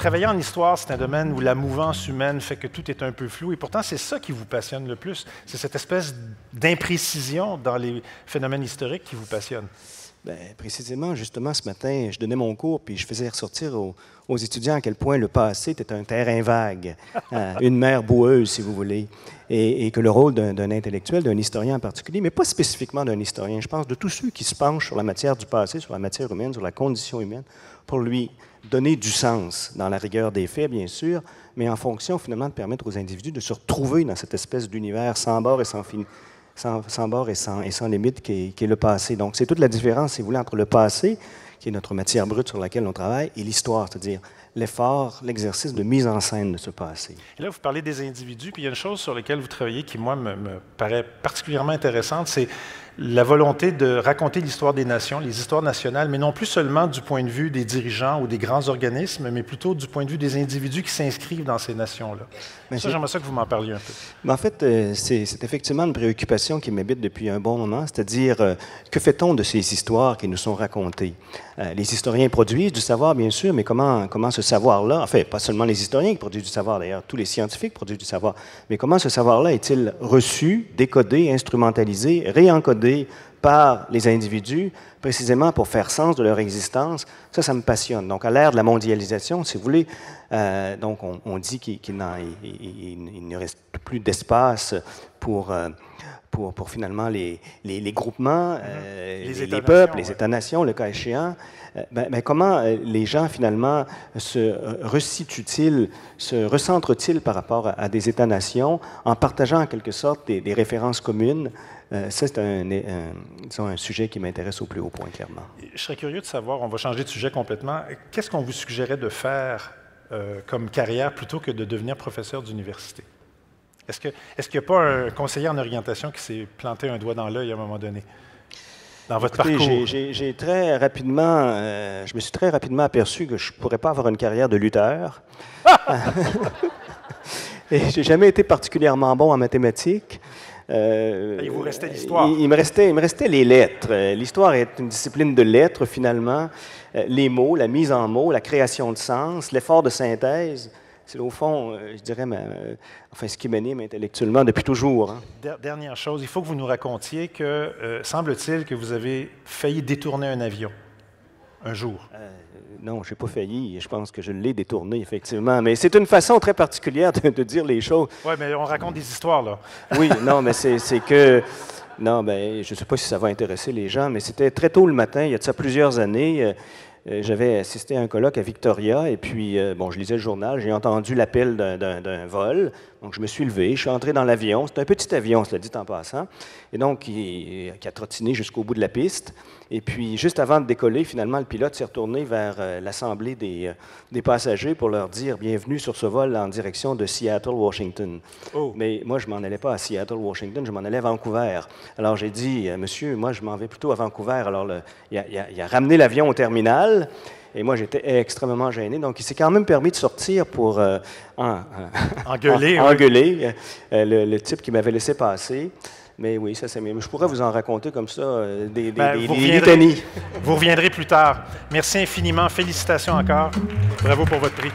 Travailler en histoire, c'est un domaine où la mouvance humaine fait que tout est un peu flou, et pourtant, c'est ça qui vous passionne le plus. C'est cette espèce d'imprécision dans les phénomènes historiques qui vous passionne. Bien, précisément, justement, ce matin, je donnais mon cours, puis je faisais ressortir aux étudiants à quel point le passé était un terrain vague, une mer boueuse, si vous voulez, et que le rôle d'un intellectuel, d'un historien en particulier, mais pas spécifiquement d'un historien, je pense de tous ceux qui se penchent sur la matière du passé, sur la matière humaine, sur la condition humaine, pour lui donner du sens, dans la rigueur des faits, bien sûr, mais en fonction, finalement, de permettre aux individus de se retrouver dans cette espèce d'univers sans bord et sans fin. Sans bord et sans limite qui est le passé. Donc, c'est toute la différence, si vous voulez, entre le passé, qui est notre matière brute sur laquelle on travaille, et l'histoire, c'est-à-dire l'effort, l'exercice de mise en scène de ce passé. Et là, vous parlez des individus, puis il y a une chose sur laquelle vous travaillez qui, moi, me paraît particulièrement intéressante, c'est la volonté de raconter l'histoire des nations, les histoires nationales, mais non plus seulement du point de vue des dirigeants ou des grands organismes, mais plutôt du point de vue des individus qui s'inscrivent dans ces nations-là. Ça, j'aimerais ça que vous m'en parliez un peu. Mais en fait, c'est effectivement une préoccupation qui m'habite depuis un bon moment, c'est-à-dire que fait-on de ces histoires qui nous sont racontées? Les historiens produisent du savoir, bien sûr, mais comment ce savoir-là, enfin, pas seulement les historiens qui produisent du savoir, d'ailleurs, tous les scientifiques produisent du savoir, mais comment ce savoir-là est-il reçu, décodé, instrumentalisé, réencodé par les individus, précisément pour faire sens de leur existence? Ça me passionne. Donc, à l'ère de la mondialisation, si vous voulez, donc on dit qu'il ne reste plus d'espace pour finalement les groupements, les peuples, les États-nations, le cas échéant. Comment les gens, finalement, se resituent-ils, se recentrent-ils par rapport à des États-nations en partageant, en quelque sorte, des références communes? Ça, c'est un sujet qui m'intéresse au plus haut point, clairement. Je serais curieux de savoir, on va changer de sujet complètement, qu'est-ce qu'on vous suggérait de faire comme carrière plutôt que de devenir professeur d'université? Est-ce qu'il n'y a pas un conseiller en orientation qui s'est planté un doigt dans l'œil à un moment donné, dans votre parcours? J'ai très rapidement, je me suis très rapidement aperçu que je ne pourrais pas avoir une carrière de lutteur. Et je n'ai jamais été particulièrement bon en mathématiques. Il vous restait l'histoire. Il me restait les lettres. L'histoire est une discipline de lettres, finalement. Les mots, la mise en mots, la création de sens, l'effort de synthèse. C'est au fond, je dirais, ce qui m'anime intellectuellement depuis toujours. Hein. Dernière chose, il faut que vous nous racontiez que, semble-t-il, que vous avez failli détourner un avion un jour. Non, je n'ai pas failli. Je pense que je l'ai détourné, effectivement. Mais c'est une façon très particulière de dire les choses. Oui, mais on raconte des histoires, là. Oui, non, mais c'est que... Non, ben, je ne sais pas si ça va intéresser les gens, mais c'était très tôt le matin, il y a de ça plusieurs années. J'avais assisté à un colloque à Victoria, et puis, je lisais le journal, j'ai entendu l'appel d'un vol. Donc, je me suis levé, je suis entré dans l'avion. C'est un petit avion, cela dit en passant. Et donc, qui a trottiné jusqu'au bout de la piste. Et puis, juste avant de décoller, finalement, le pilote s'est retourné vers l'assemblée des passagers pour leur dire « Bienvenue sur ce vol en direction de Seattle, Washington. » Oh. Mais moi, je ne m'en allais pas à Seattle, Washington, je m'en allais à Vancouver. Alors, j'ai dit « Monsieur, moi, je m'en vais plutôt à Vancouver. » Alors, il a ramené l'avion au terminal. Et moi, j'étais extrêmement gêné. Donc, il s'est quand même permis de sortir pour engueuler le type qui m'avait laissé passer. Mais oui, ça c'est mieux. Je pourrais vous en raconter comme ça des litanies. Vous reviendrez plus tard. Merci infiniment. Félicitations encore. Bravo pour votre prix.